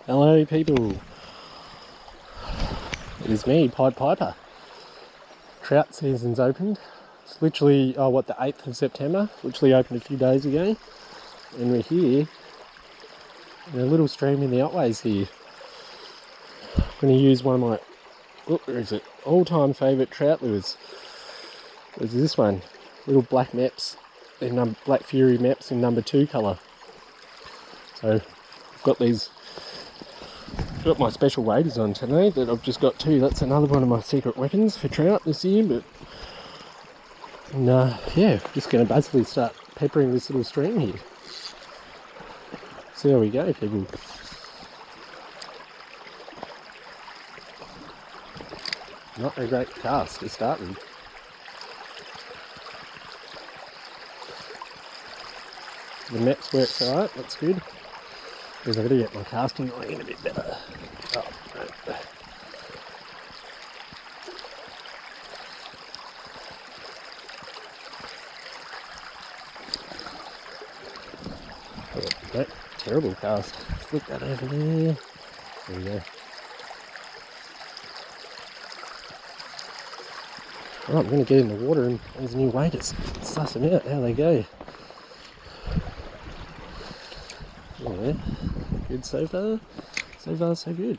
Hello people, it is me, Pied Piper. Trout season's opened. It's literally, the 8th of September, literally opened a few days ago. And we're here in a little stream in the Otways here. I'm going to use one of my, all-time favourite trout lures. There's this one, little black maps, Black Fury maps in number 2 colour. So I've got my special waders on today that I've just got too. That's another one of my secret weapons for trout this year. Just going to basically start peppering this little stream here. So there we go, people. Not a great cast to start with. The maps works alright, that's good. Because I've got to get my casting line in a bit better. Oh, no. No, terrible cast. Flick that over there. There we go. Alright, I'm going to get in the water and these new waders. Suss them out, how they go. Yeah, good so far. So far, so good.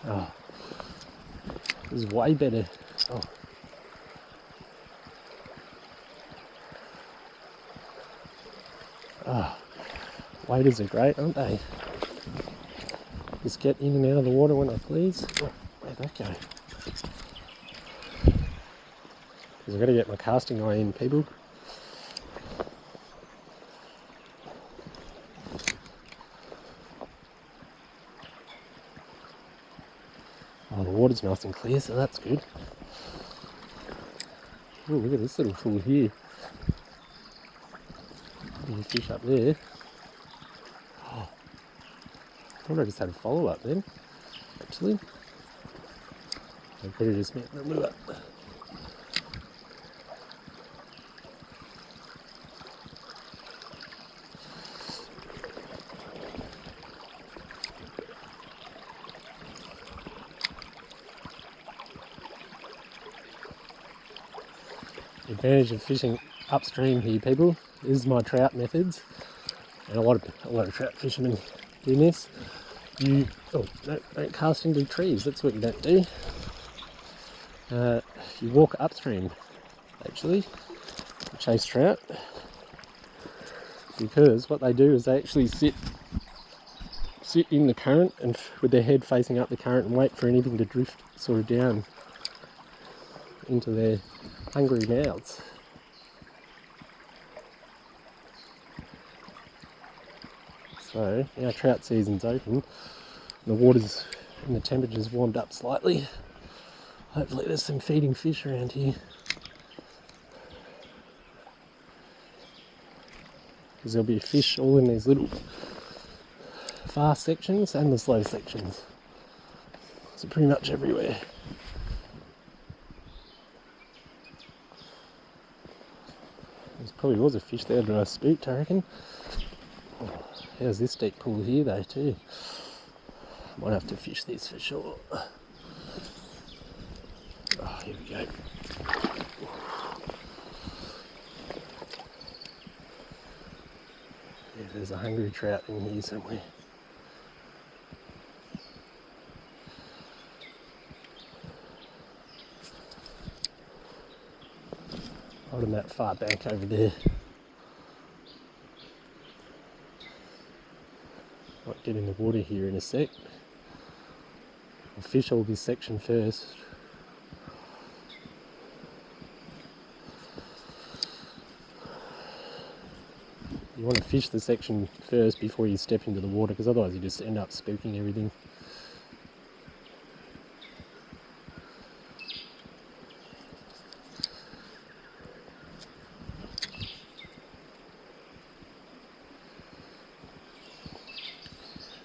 Oh, this is way better. Oh. Oh, waders are great, aren't they? Just get in and out of the water when I please. Oh, where'd that go? Because I've got to get my casting eye in, people. Oh, the water's nice and clear, so that's good. Oh, look at this little fool here. There's a fish up there. Oh, I thought I just had a follow-up then, actually. I better just move up. The advantage of fishing upstream here, people, is my trout methods, and a lot of trout fishermen do this. You don't cast into trees. That's what you don't do. You walk upstream, actually, to chase trout, because what they do is they actually sit in the current and with their head facing up the current and wait for anything to drift sort of down into their hungry mouths. So now trout season's open, the water's and the temperature's warmed up slightly. Hopefully there's some feeding fish around here. Because there'll be fish all in these little fast sections and the slow sections. So pretty much everywhere. There probably was a fish there that I spooked, I reckon. Oh, how's this deep pool here though too? Might have to fish this for sure. Oh, here we go. Yeah, there's a hungry trout in here somewhere. Holding that far bank over there. Might get in the water here in a sec. I'll fish all this section first. You want to fish the section first before you step into the water, because otherwise you just end up spooking everything.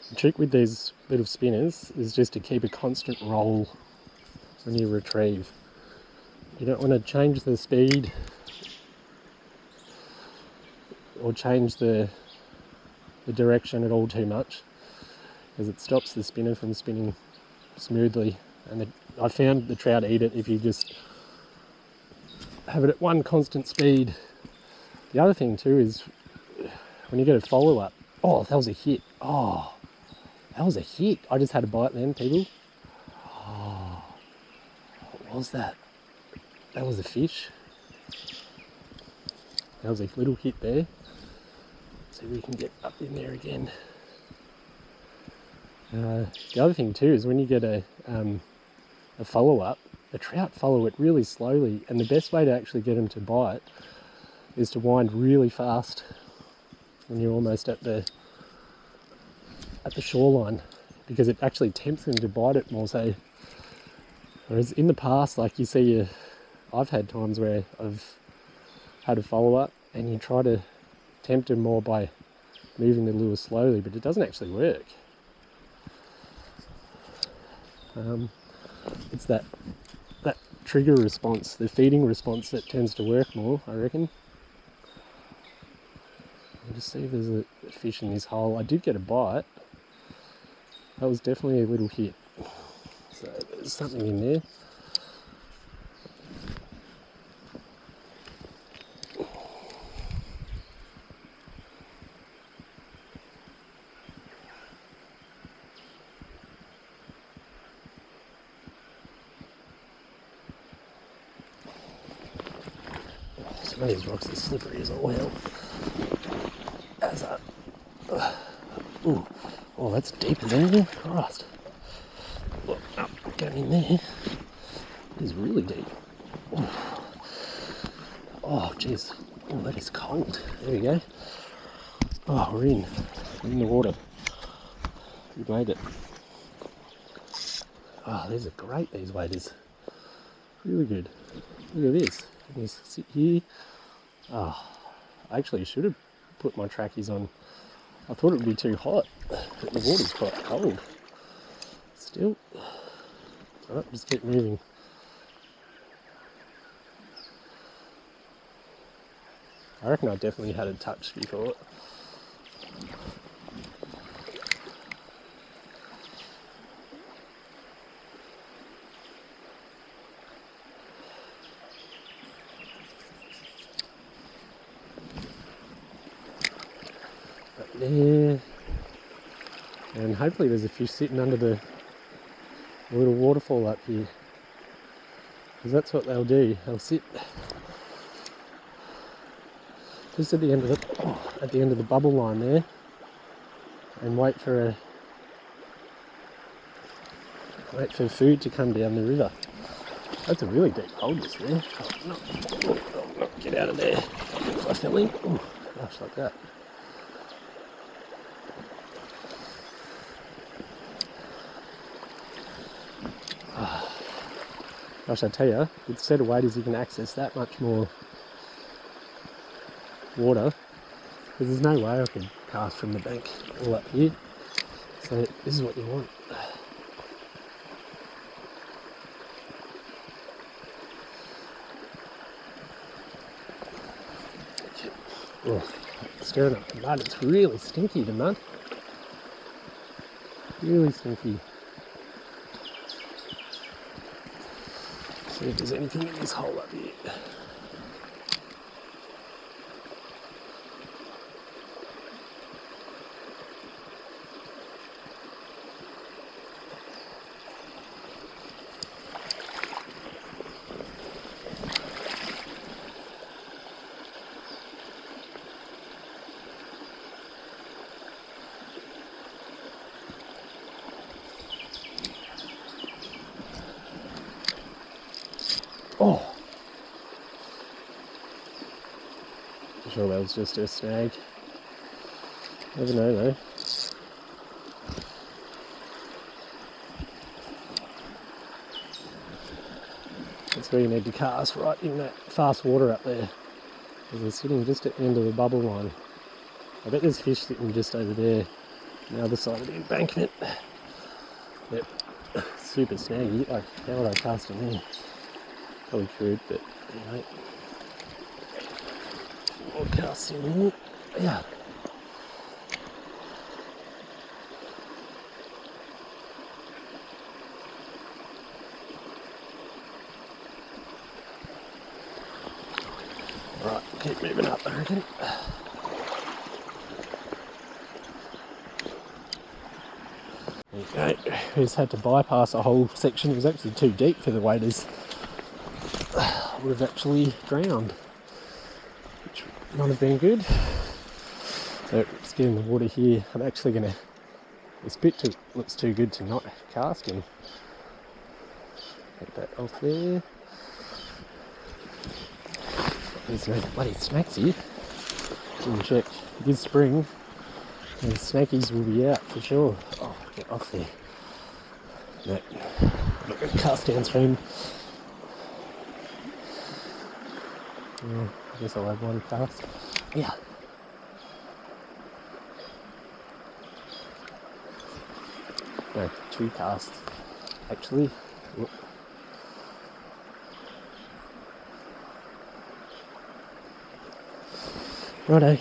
The trick with these little spinners is just to keep a constant roll when you retrieve. You don't want to change the speed or change the direction at all too much, because it stops the spinner from spinning smoothly. And I found the trout eat it if you just have it at one constant speed. The other thing too is when you get a follow up. Oh, that was a hit. Oh, that was a hit. I just had a bite then, people. Oh, what was that? That was a fish. That was a little hit there. See if we can get up in there again. The other thing too is when you get a follow up, the trout follow it really slowly, and the best way to actually get them to bite is to wind really fast when you're almost at the shoreline, because it actually tempts them to bite it more. So, whereas in the past, like you see, I've had times where I've had a follow up, and you try to tempt them more by moving the lure slowly, but it doesn't actually work. It's that trigger response, the feeding response, that tends to work more, I reckon. I'll just see if there's a fish in this hole. I did get a bite. That was definitely a little hit. So there's something in there. Some of these rocks are slippery as all hell. As a, ooh, oh, that's deep as anything. Christ. Well, going in there. It is really deep. Oh, jeez. Oh, that is cold. There we go. Oh, we're in the water. We made it. Oh, these are great, these waders. Really good. Look at this. Can you sit here? Oh, I actually should have put my trackies on. I thought it would be too hot, but the water's quite cold. Still. Alright, just keep moving. I reckon I definitely had a touch before. There, and hopefully there's a fish sitting under the little waterfall up here, because that's what they'll do. They'll sit just at the end of the bubble line there, and wait for food to come down the river. That's a really deep hole just there. No, get out of there! If I fell in, gosh, like that. Gosh, I tell you, with a set of waders you can access that much more water, because there's no way I could cast from the bank all up here. So this is what you want. Oh, stirring up the mud. It's really stinky, the mud. Really stinky. See if there's anything in this hole up here. Oh! I'm sure that was just a snag. Never know though. That's where you need to cast, right in that fast water up there. Because they're sitting just at the end of the bubble line. I bet there's fish sitting just over there on the other side of the embankment. Yep, super snaggy. Like, how would I cast in there? Probably crude, but anyway. More casts in here. Yeah. Right, keep moving up, I reckon. There you go. We just had to bypass a whole section. It was actually too deep for the waders. Would have actually drowned, which would not have been good. So just getting the water here. I'm actually going to, this bit looks too good to not cast in. Get that off there. There's no bloody snakes here. Didn't check. This spring, the snakies will be out for sure. Oh, get off there. No, I'm not going to cast downstream. Yeah, I guess I'll have one cast. Yeah. No, two casts, actually. Whoop. Righto.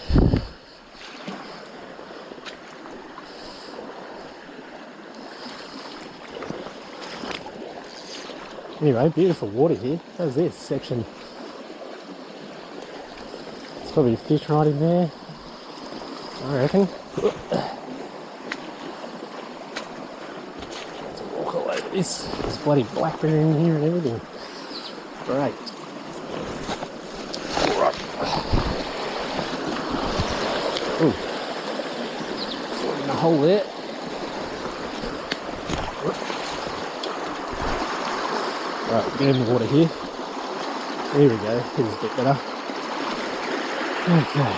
Anyway, beautiful water here. How's this section? There's probably a fish right in there, I reckon. To walk all over this. There's bloody blackberry in here and everything. Great. Alright. Ooh. In the hole there. Right, get in the water here. There we go. Here's a bit better. Okay.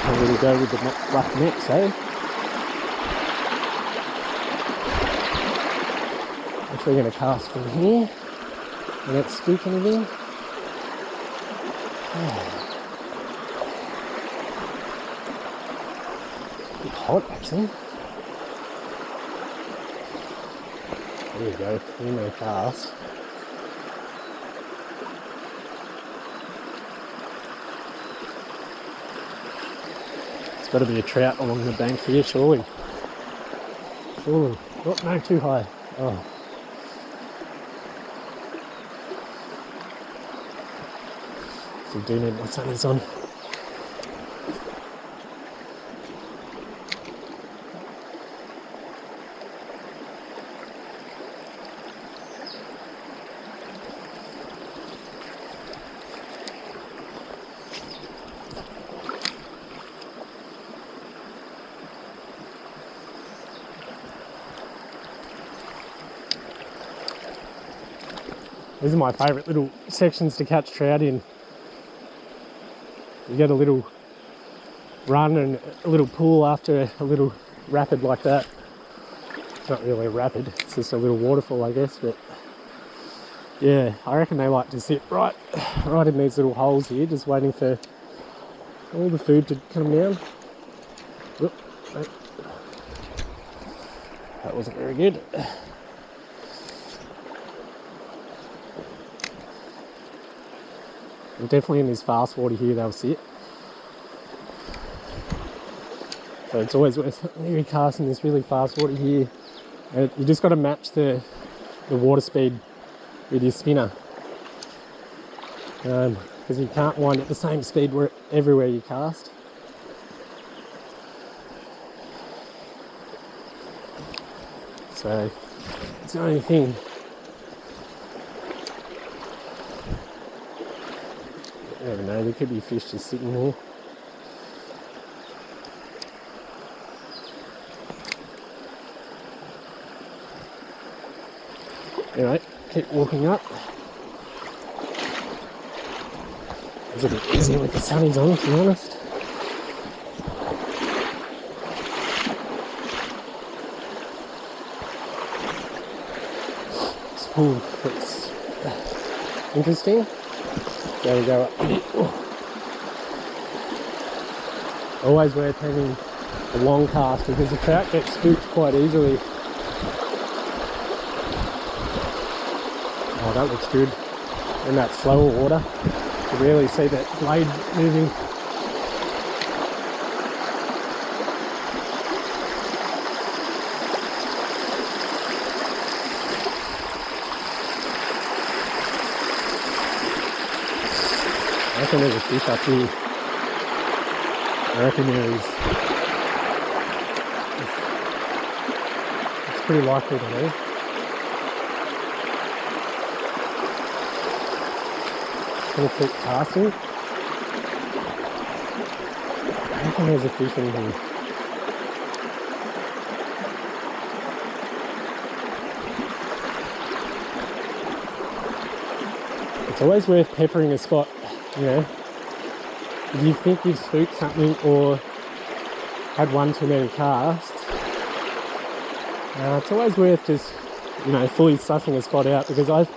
I'm going to go with the black next, eh? Actually going to cast from here. Without spook anything. A bit hot, actually. There you go. You may cast. There's got to be a trout along the bank here, surely. Surely. Oh, no, too high. Oh. So I do need my sunnies on. These are my favourite little sections to catch trout in. You get a little run and a little pool after a little rapid like that. It's not really a rapid, it's just a little waterfall, I guess, but yeah, I reckon they like to sit right in these little holes here, just waiting for all the food to come down. Whoop, no. That wasn't very good. And definitely in this fast water here they'll sit. So it's always worth maybe casting this really fast water here. And you just got to match the water speed with your spinner. Because you can't wind at the same speed everywhere you cast. So it's the only thing. I don't know, there could be fish just sitting there. Anyway, keep walking up. It's a bit easier with the sunnies on, to be honest. This pool looks interesting. There we go up. Always worth having a long cast because the trout gets spooked quite easily. Oh, that looks good. In that slower water, you can really see that blade moving. I reckon there's a fish up here. I reckon there is. It's pretty likely to be. Gonna keep casting. I reckon there's a fish in here. It's always worth peppering a spot, you know. If you think you've spooked something or had one too many casts, it's always worth just, you know, fully sussing a spot out, because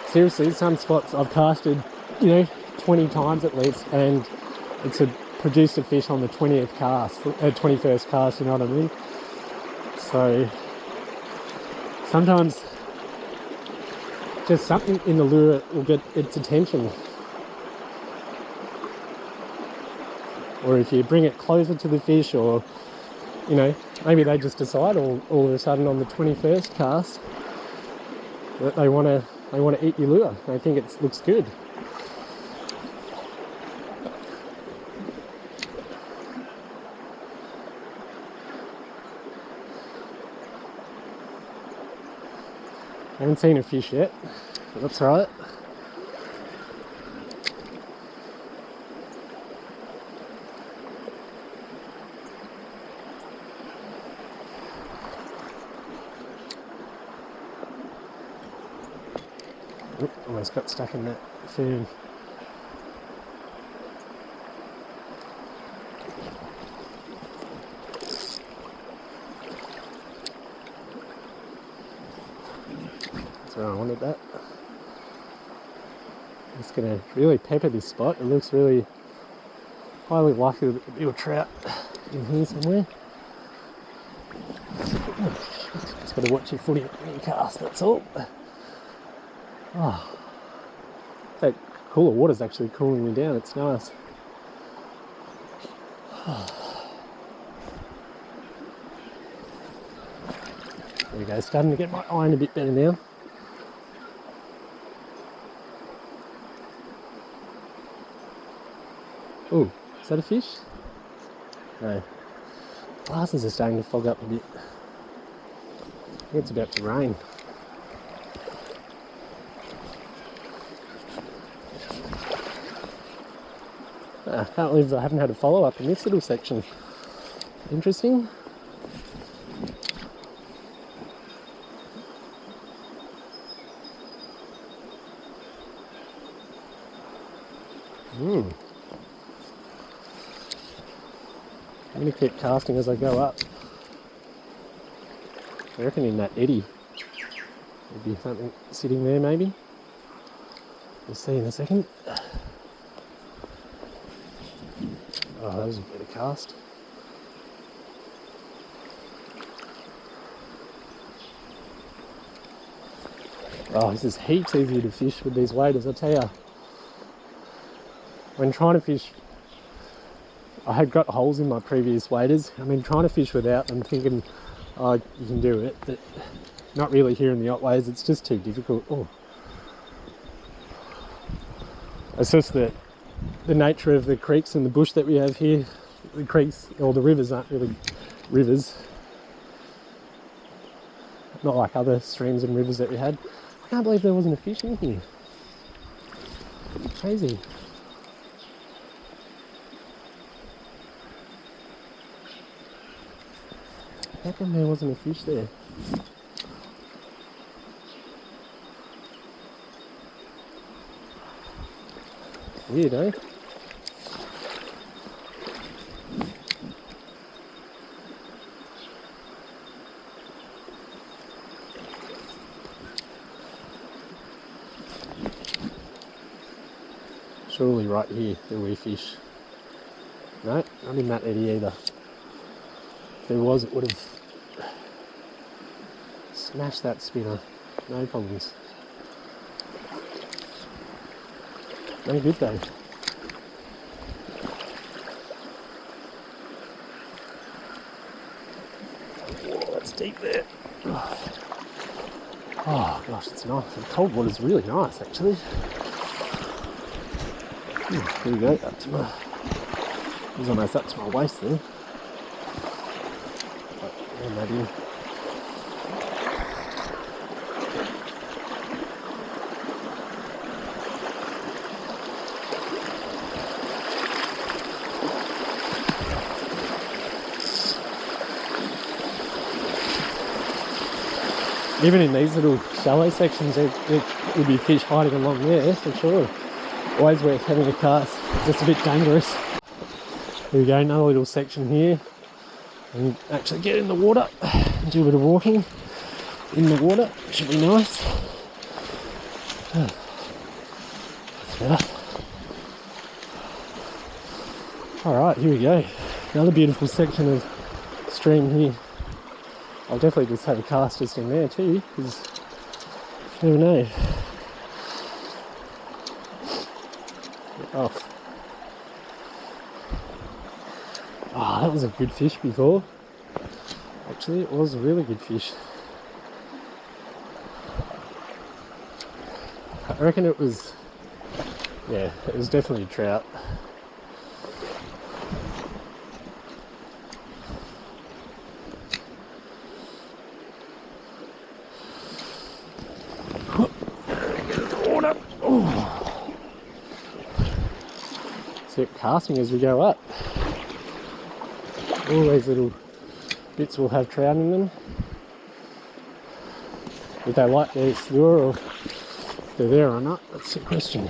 seriously, some spots I've casted, you know, 20 times at least, and it's produced a fish on the 20th cast, 21st cast, you know what I mean? So sometimes just something in the lure will get its attention. Or if you bring it closer to the fish, or, you know, maybe they just decide all of a sudden on the 21st cast that they want to eat your lure. They think it looks good. I haven't seen a fish yet, but that's alright. Oop, almost got stuck in that fern. So I wanted that. I'm just going to really pepper this spot. It looks really highly likely that there'll be a trout in here somewhere. Just got to watch your footy when you cast, that's all. Oh, that cooler water's actually cooling me down, it's nice. There we go, starting to get my iron a bit better now. Oh, is that a fish? No. Glasses are starting to fog up a bit. I think it's about to rain. I can't believe I haven't had a follow-up in this little section. Interesting. I'm going to keep casting as I go up. I reckon in that eddy there'd be something sitting there maybe. We'll see in a second. Oh, that was a better cast. Oh, this is heaps easier to fish with these waders, I tell you. When trying to fish, I had got holes in my previous waders. I mean, trying to fish without them, thinking, oh, you can do it, but not really here in the Otways, it's just too difficult. Oh. It's just that the nature of the creeks and the bush that we have here. The creeks, or the rivers, aren't really rivers. Not like other streams and rivers that we had. I can't believe there wasn't a fish in here. Crazy. How come there wasn't a fish there? Weird, eh? Surely right here there will be fish. No, not in that eddy either. If there was, it would have smashed that spinner. No problems. No good though. Whoa, that's deep there. Oh gosh, it's nice. The cold water's really nice actually. Here we go, up to my, it was almost up to my waist there. And that in. Even in these little shallow sections, there would be fish hiding along there for sure. Always worth having a cast, it's just a bit dangerous. Here we go, another little section here. And actually get in the water and do a bit of walking in the water, should be nice. That's better. Alright, here we go. Another beautiful section of stream here. I'll definitely just have a cast just in there too, because you never know. Off. Ah, that was a good fish before. Actually, it was a really good fish. I reckon it was, yeah, it was definitely a trout. Keep casting as we go up. All these little bits will have trout in them. If they like their lure or if they're there or not, that's the question.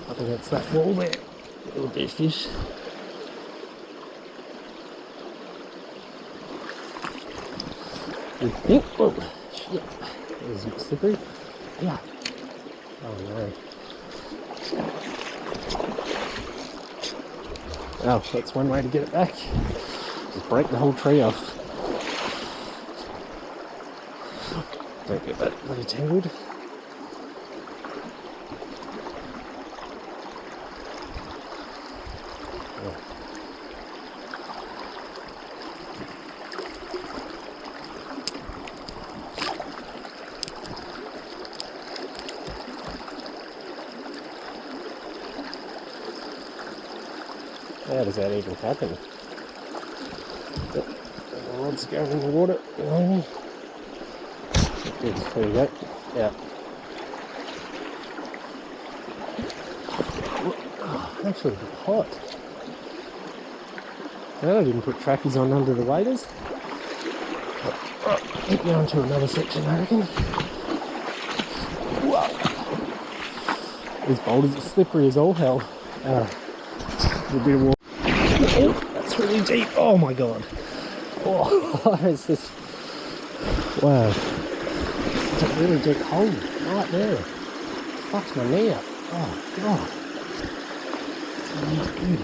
I think that's that wall there. It'll be a fish. You think? Oh, shit. That was a bit slippery. Yeah. Oh no. Oh, that's one way to get it back. Just break the whole tree off. Don't get that bloody tangled. How does that even happen? Yep. The rod's going in the water behind me. Good, there you go. Yeah. Oh, actually hot. Well, I didn't put trackies on under the waders. Right, keep going to another section, I reckon. Whoa. These boulders are slippery as all hell. A bit of water. Oh, that's really deep. Oh my god. Oh, what is this? Wow. It's a really deep hole right there. Fucked my knee up. Oh god. That's not good.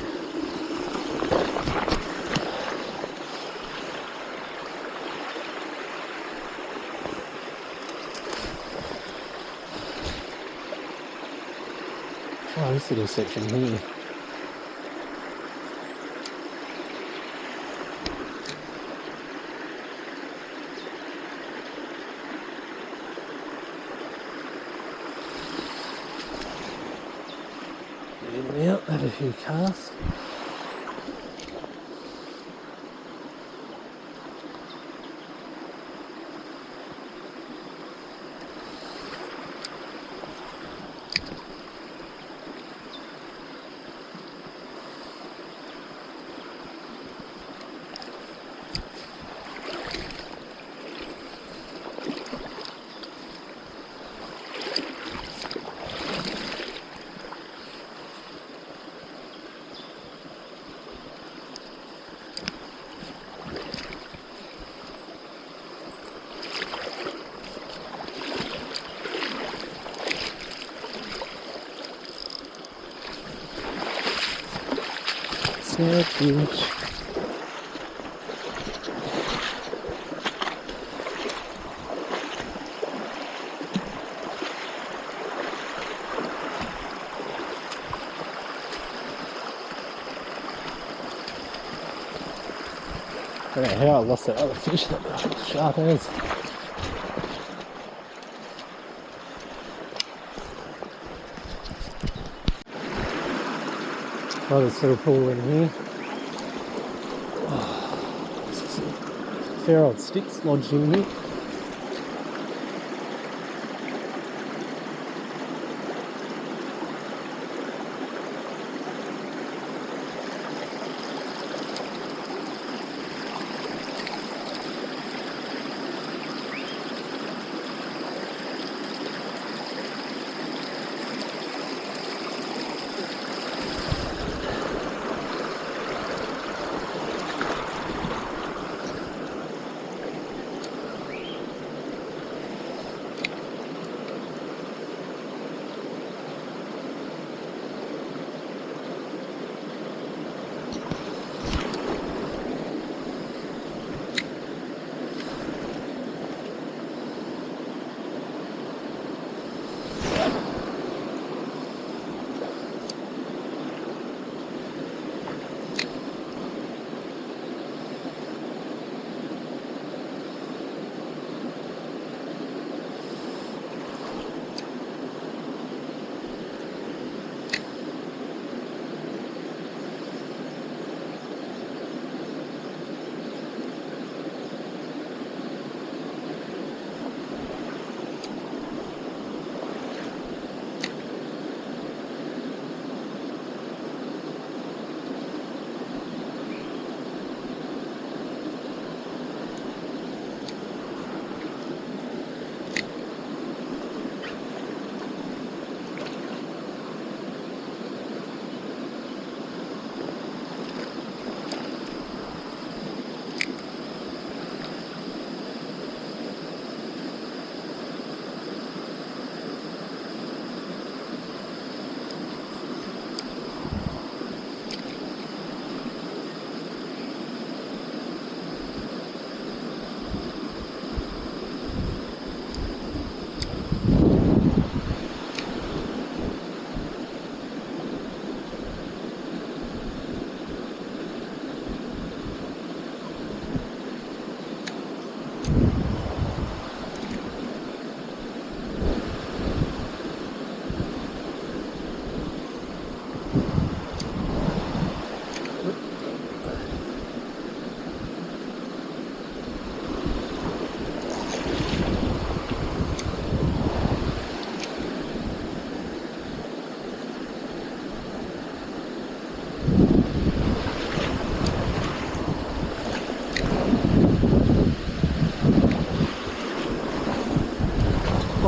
Try this little section here. Out, had a few casts. Fish. don't know how I lost that other fish, that sharp as. Oh, this little pool in here. Oh, there's a fair old sticks lodged in here.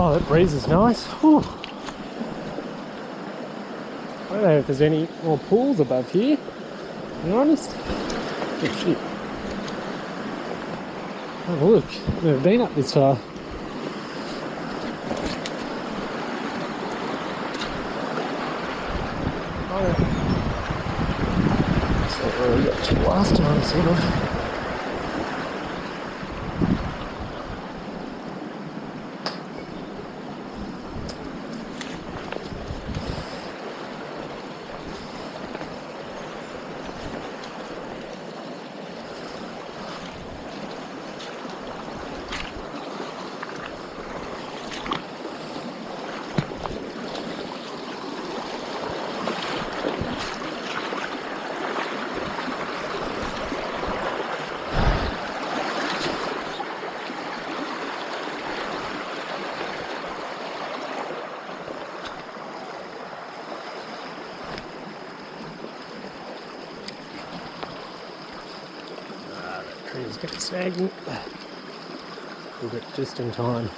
Oh, that breeze is nice. Whew. I don't know if there's any more pools above here, to be honest. Oh shit. Oh look, I've never been up this far. Oh, so where we got to last time, sort of. Tree's getting snagging. We'll get just in time.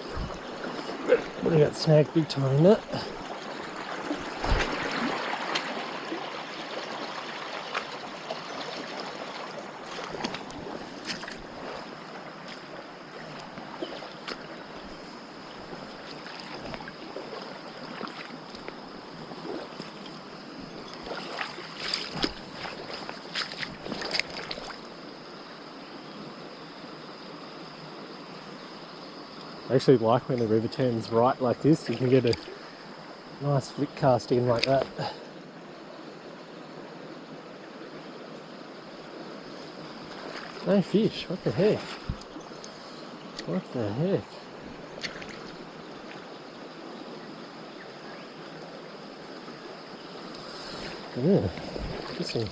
We got snagged big time in that. I actually like when the river turns right like this. You can get a nice flick cast in like that. No fish, what the heck? What the heck? Yeah, interesting.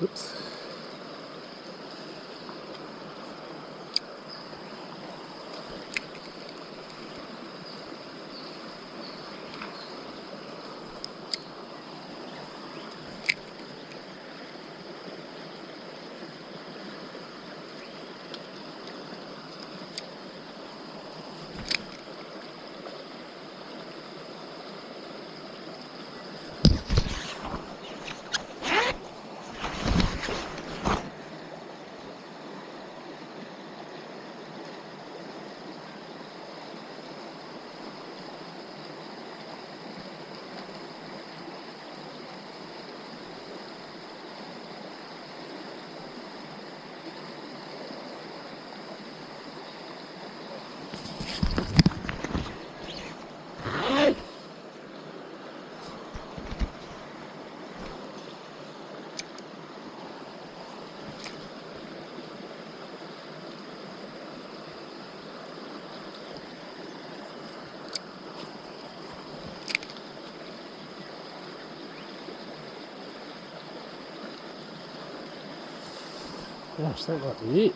Oops. Gosh, that might be it.